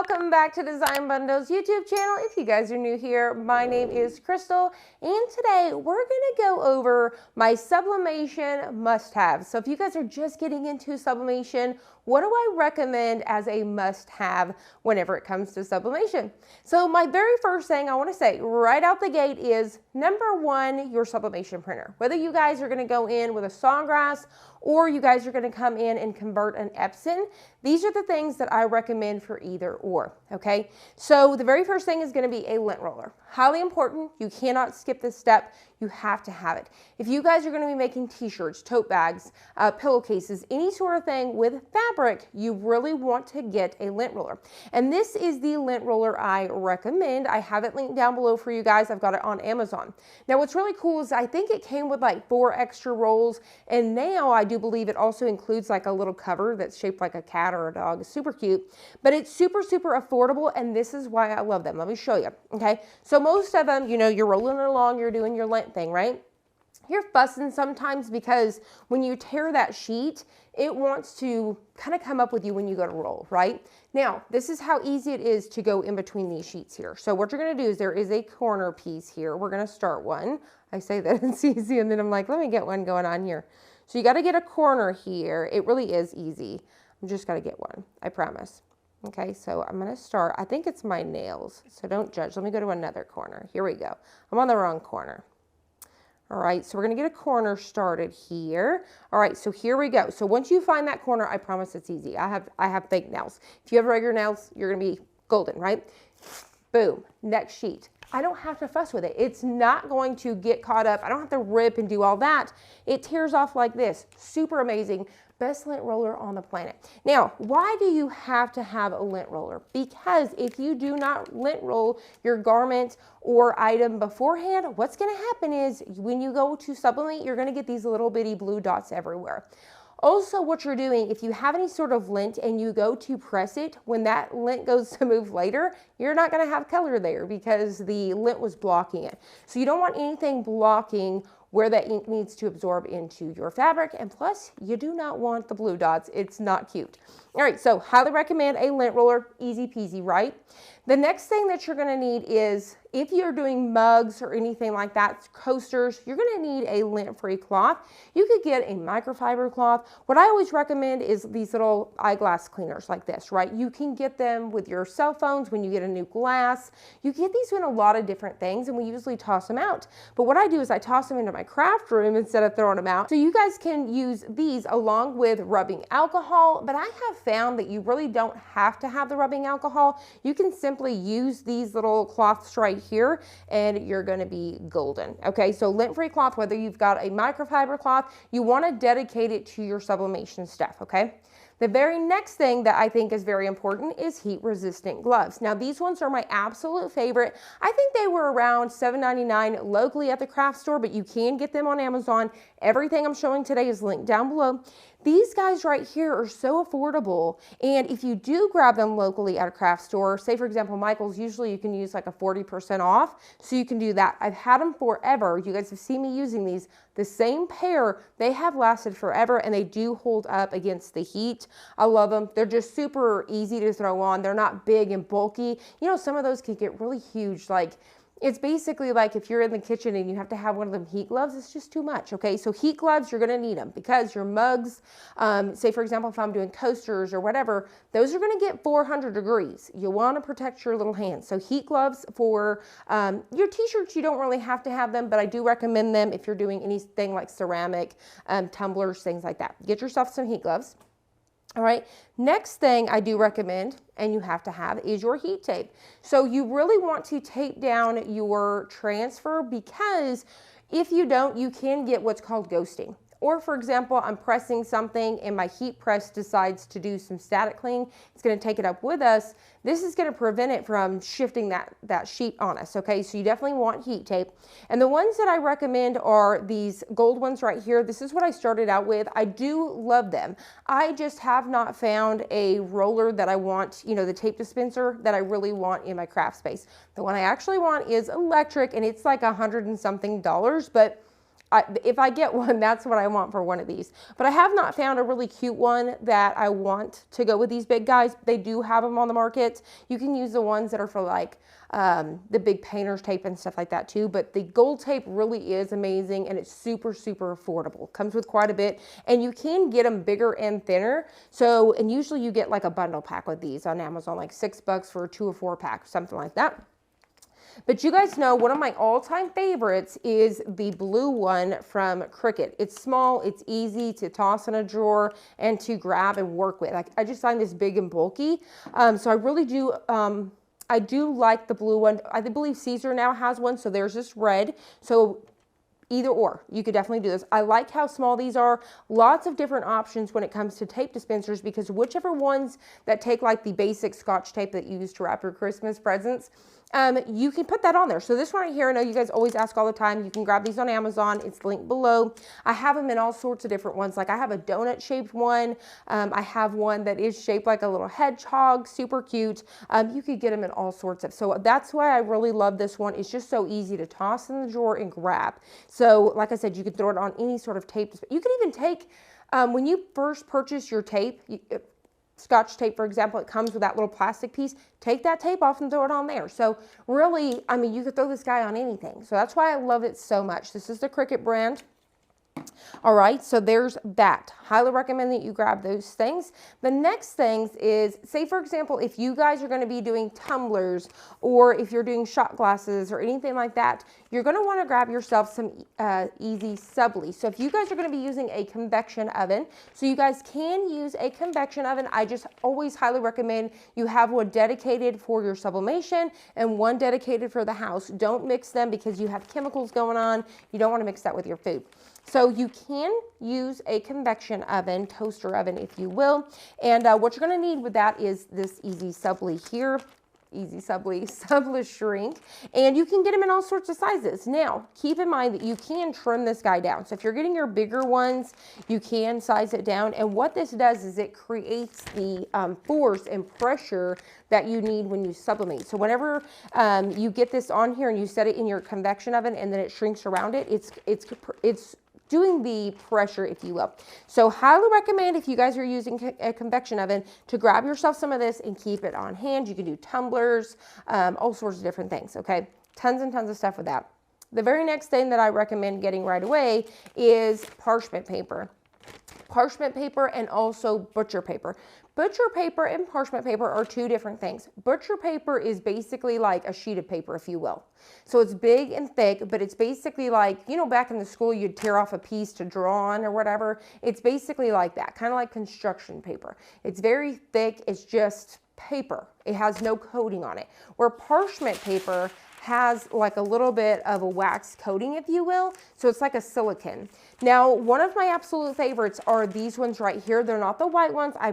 welcome back to Design Bundle's YouTube channel. If you guys are new here, my name is Crystal, and today we're gonna go over my sublimation must-have. So if you guys are just getting into sublimation, what do I recommend as a must-have whenever it comes to sublimation? So my very first thing I want to say right out the gate is, number one, your sublimation printer. Whether you guys are going to go in with a Sawgrass or you guys are going to come in and convert an Epson, these are the things that I recommend for either or, okay? So the very first thing is going to be a lint roller. Highly important. You cannot skip this step. You have to have it. If you guys are going to be making t-shirts, tote bags, pillowcases, any sort of thing with fabric, you really want to get a lint roller. And this is the lint roller I recommend. I have it linked down below for you guys. I've got it on Amazon. Now what's really cool is I think it came with like 4 extra rolls, and now I do believe it also includes like a little cover that's shaped like a cat or a dog. It's super cute, but it's super affordable, and this is why I love them. Let me show you. Okay, so most of them, you know, you're rolling along, you're doing your lint thing, right? You're fussing sometimes because when you tear that sheet, it wants to kind of come up with you when you go to roll, right? Now, this is how easy it is to go in between these sheets here. So what you're going to do is there is a corner piece here. We're going to start one. I say that it's easy, and then I'm like, let me get one going on here. So you got to get a corner here. It really is easy. I'm just got to get one, I promise. Okay, so I'm going to start. I think it's my nails, so don't judge. Let me go to another corner. Here we go. I'm on the wrong corner. All right, so we're going to get a corner started here. All right, so here we go. So once you find that corner, I promise it's easy. I have fake nails. If you have regular nails, you're going to be golden, right? Boom, next sheet. I don't have to fuss with it. It's not going to get caught up. I don't have to rip and do all that. It tears off like this. Super amazing. Best lint roller on the planet. Now, why do you have to have a lint roller? Because if you do not lint roll your garment or item beforehand, what's going to happen is when you go to sublimate, you're going to get these little bitty blue dots everywhere. Also, what you're doing, if you have any sort of lint and you go to press it, when that lint goes to move later, you're not going to have color there because the lint was blocking it. So you don't want anything blocking where that ink needs to absorb into your fabric. And plus, you do not want the blue dots. It's not cute. All right, so highly recommend a lint roller. Easy peasy, right? The next thing that you're gonna need is, if you're doing mugs or anything like that, coasters, you're gonna need a lint-free cloth. You could get a microfiber cloth. What I always recommend is these little eyeglass cleaners like this, right? You can get them with your cell phones when you get a new glass. You get these in a lot of different things, and we usually toss them out. But what I do is I toss them into my craft room instead of throwing them out. So you guys can use these along with rubbing alcohol, but I have found that you really don't have to have the rubbing alcohol. You can simply use these little cloths right here and you're going to be golden. Okay, so lint-free cloth, whether you've got a microfiber cloth, you want to dedicate it to your sublimation stuff. Okay. The very next thing that I think is very important is heat-resistant gloves. Now, these ones are my absolute favorite. I think they were around $7.99 locally at the craft store, but you can get them on Amazon. Everything I'm showing today is linked down below. These guys right here are so affordable, and if you do grab them locally at a craft store, say for example Michael's, usually you can use like a 40% off, so you can do that. I've had them forever. You guys have seen me using these. The same pair, they have lasted forever, and they do hold up against the heat. I love them. They're just super easy to throw on. They're not big and bulky. You know, some of those can get really huge, like it's basically like if you're in the kitchen and you have to have one of them heat gloves, it's just too much, okay? So heat gloves, you're gonna need them because your mugs, say for example, if I'm doing coasters or whatever, those are gonna get 400 degrees. You wanna protect your little hands. So heat gloves for your t-shirts, you don't really have to have them, but I do recommend them if you're doing anything like ceramic, tumblers, things like that. Get yourself some heat gloves. All right, next thing I do recommend, and you have to have, is your heat tape. So you really want to tape down your transfer, because if you don't, you can get what's called ghosting. Or for example, I'm pressing something and my heat press decides to do some static cleaning. It's going to take it up with us. This is going to prevent it from shifting that sheet on us. Okay, so you definitely want heat tape. And the ones that I recommend are these gold ones right here. This is what I started out with. I do love them. I just have not found a roller that I want, you know, the tape dispenser that I really want in my craft space. The one I actually want is electric, and it's like $100 and something, but if I get one, that's what I want for one of these. But I have not found a really cute one that I want to go with these big guys. They do have them on the market. You can use the ones that are for like the big painter's tape and stuff like that too. But the gold tape really is amazing, and it's super, super affordable. Comes with quite a bit, and you can get them bigger and thinner. So, and usually you get like a bundle pack with these on Amazon, like $6 for a 2 or 4 pack, something like that. But you guys know one of my all-time favorites is the blue one from Cricut. It's small, it's easy to toss in a drawer and to grab and work with. I just find this big and bulky. So I really do, I do like the blue one. I believe Siser now has one, so there's this red. So either or, you could definitely do this. I like how small these are. Lots of different options when it comes to tape dispensers, because whichever ones that take like the basic Scotch tape that you use to wrap your Christmas presents, you can put that on there. So this one right here, I know you guys always ask all the time, you can grab these on Amazon. It's linked below. I have them in all sorts of different ones. Like I have a donut shaped one. I have one that is shaped like a little hedgehog, super cute. You could get them in all sorts of, so that's why I really love this one. It's just so easy to toss in the drawer and grab. So like I said, you could throw it on any sort of tape. You could even take, when you first purchase your tape, Scotch tape, for example, it comes with that little plastic piece. Take that tape off and throw it on there. So really, I mean, you could throw this guy on anything. So that's why I love it so much. This is the Cricut brand. All right, so there's that. Highly recommend that you grab those things. The next things is, say for example, if you guys are going to be doing tumblers, or if you're doing shot glasses or anything like that, you're going to want to grab yourself some easy Subli. So if you guys are going to be using a convection oven, so you guys can use a convection oven. I just always highly recommend you have one dedicated for your sublimation and one dedicated for the house. Don't mix them because you have chemicals going on. You don't want to mix that with your food. So you can use a convection oven, toaster oven, if you will. And what you're going to need with that is this Easy Subli here. Easy Subli Shrink. And you can get them in all sorts of sizes. Now, keep in mind that you can trim this guy down. So if you're getting your bigger ones, you can size it down. And what this does is it creates the force and pressure that you need when you sublimate. So whenever you get this on here and you set it in your convection oven and then it shrinks around it, it's doing the pressure, if you will. So highly recommend, if you guys are using a convection oven, to grab yourself some of this and keep it on hand. You can do tumblers, all sorts of different things, okay? Tons and tons of stuff with that. The very next thing that I recommend getting right away is parchment paper. Parchment paper and also butcher paper. Butcher paper and parchment paper are two different things. Butcher paper is basically like a sheet of paper, if you will. So it's big and thick, but it's basically like, you know, back in the school, you'd tear off a piece to draw on or whatever. It's basically like that, kind of like construction paper. It's very thick. It's just paper. It has no coating on it. Where parchment paper has like a little bit of a wax coating, if you will. So it's like a silicone. Now, one of my absolute favorites are these ones right here. They're not the white ones. I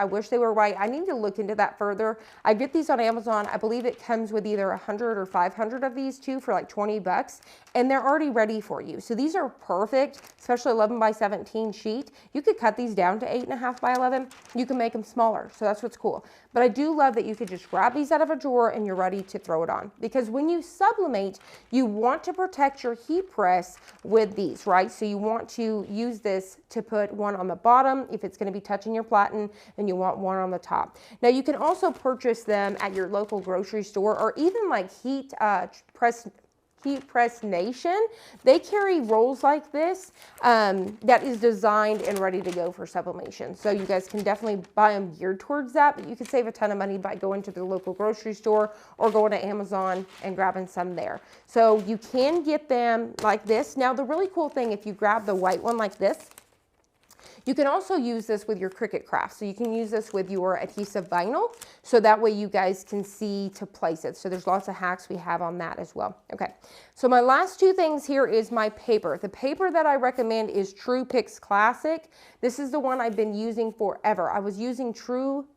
wish they were white. I need to look into that further. I get these on Amazon. I believe it comes with either 100 or 500 of these too for like 20 bucks. And they're already ready for you. So these are perfect, especially 11 by 17 sheet. You could cut these down to 8.5 by 11. You can make them smaller. So that's what's cool. But I do love that you could just grab these out of a drawer and you're ready to throw it on. Because when you sublimate, you want to protect your heat press with these, right? So you want to use this to put one on the bottom if it's going to be touching your platen, and you want one on the top. Now you can also purchase them at your local grocery store, or even like Heat Press Nation. They carry rolls like this that is designed and ready to go for sublimation. So you guys can definitely buy them geared towards that, but you can save a ton of money by going to the local grocery store or going to Amazon and grabbing some there. So you can get them like this. Now the really cool thing, if you grab the white one like this, you can also use this with your Cricut craft. So you can use this with your adhesive vinyl, so that way you guys can see to place it. So there's lots of hacks we have on that as well. Okay, so my last two things here is my paper. The paper that I recommend is True Pix Classic. This is the one I've been using forever. I was using Tex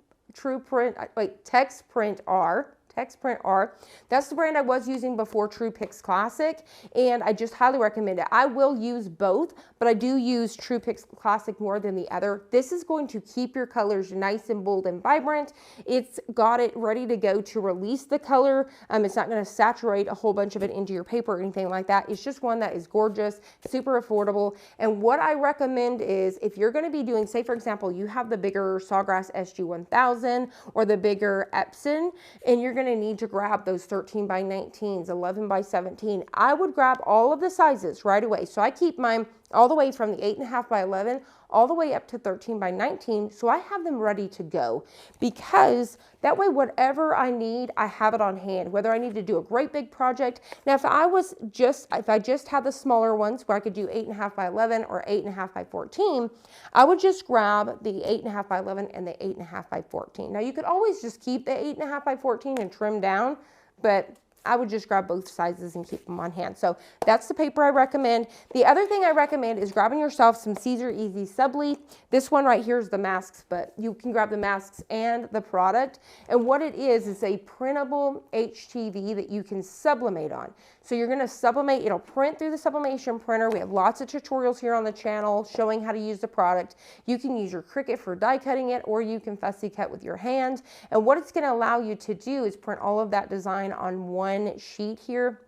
Print R. Text Print R. That's the brand I was using before True Pix Classic, and I just highly recommend it. I will use both, but I do use True Pix Classic more than the other. This is going to keep your colors nice and bold and vibrant. It's got it ready to go to release the color. It's not going to saturate a whole bunch of it into your paper or anything like that. It's just one that is gorgeous, super affordable. And what I recommend is if you're going to be doing, say for example, you have the bigger Sawgrass SG1000 or the bigger Epson, and you're going to need to grab those 13 by 19s, 11 by 17. I would grab all of the sizes right away. So I keep mine all the way from the 8.5 by 11 all the way up to 13 by 19. So I have them ready to go, because that way whatever I need, I have it on hand, whether I need to do a great big project. Now, if I just had the smaller ones where I could do 8.5 by 11 or 8.5 by 14, I would just grab the 8.5 by 11 and the 8.5 by 14. Now you could always just keep the 8.5 by 14 and trim down, but I would just grab both sizes and keep them on hand. So that's the paper I recommend. The other thing I recommend is grabbing yourself some Siser Easy Subli. This one right here is the masks, but you can grab the masks and the product. And what it is a printable HTV that you can sublimate on. So you're gonna sublimate, it'll print through the sublimation printer. We have lots of tutorials here on the channel showing how to use the product. You can use your Cricut for die cutting it, or you can fussy cut with your hand. And what it's gonna allow you to do is print all of that design on one sheet here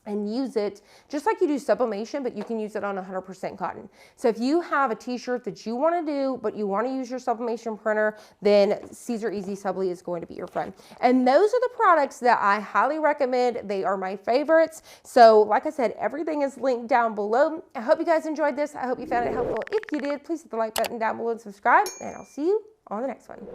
and use it just like you do sublimation, but you can use it on 100% cotton. So if you have a t-shirt that you want to do, but you want to use your sublimation printer, then Siser Easy Subli is going to be your friend. And those are the products that I highly recommend. They are my favorites. So like I said, everything is linked down below. I hope you guys enjoyed this. I hope you found it helpful. If you did, please hit the like button down below and subscribe, and I'll see you on the next one.